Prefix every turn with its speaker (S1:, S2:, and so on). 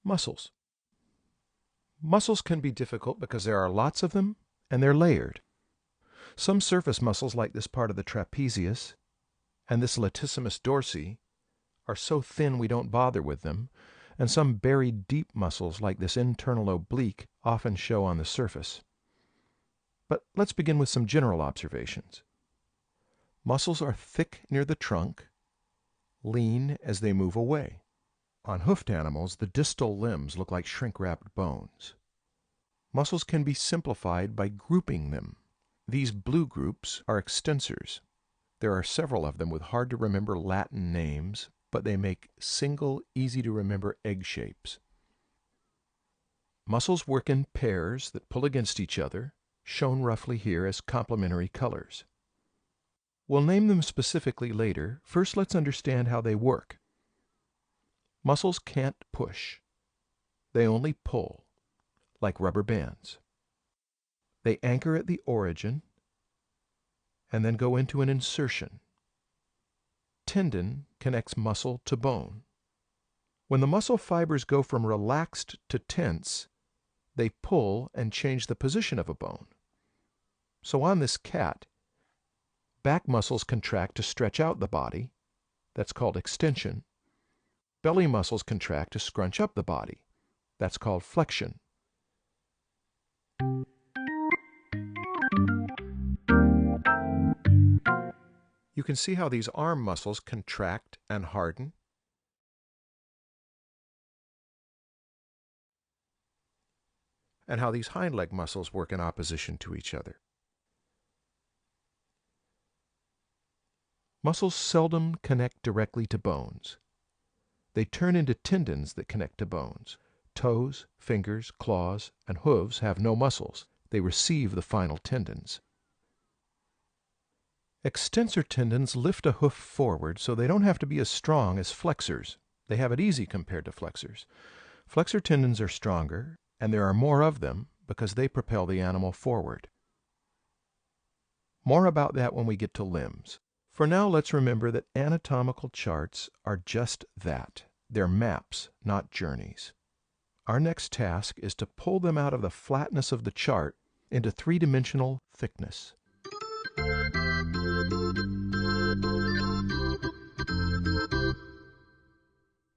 S1: Muscles. Muscles can be difficult because there are lots of them and they're layered. Some surface muscles, like this part of the trapezius and this latissimus dorsi, are so thin we don't bother with them, and some buried deep muscles, like this internal oblique, often show on the surface. But let's begin with some general observations. Muscles are thick near the trunk, lean as they move away. On hoofed animals, the distal limbs look like shrink-wrapped bones. Muscles can be simplified by grouping them. These blue groups are extensors. There are several of them with hard-to-remember Latin names, but they make single, easy-to-remember egg shapes. Muscles work in pairs that pull against each other, shown roughly here as complementary colors. We'll name them specifically later. First, let's understand how they work. Muscles can't push. They only pull, like rubber bands. They anchor at the origin and then go into an insertion. Tendon connects muscle to bone. When the muscle fibers go from relaxed to tense, they pull and change the position of a bone. So on this cat, back muscles contract to stretch out the body. That's called extension. Belly muscles contract to scrunch up the body. That's called flexion. You can see how these arm muscles contract and harden. And how these hind leg muscles work in opposition to each other. Muscles seldom connect directly to bones. They turn into tendons that connect to bones. Toes, fingers, claws, and hooves have no muscles. They receive the final tendons. Extensor tendons lift a hoof forward so they don't have to be as strong as flexors. They have it easy compared to flexors. Flexor tendons are stronger, and there are more of them because they propel the animal forward. More about that when we get to limbs. For now, let's remember that anatomical charts are just that. They're maps, not journeys. Our next task is to pull them out of the flatness of the chart into three-dimensional thickness.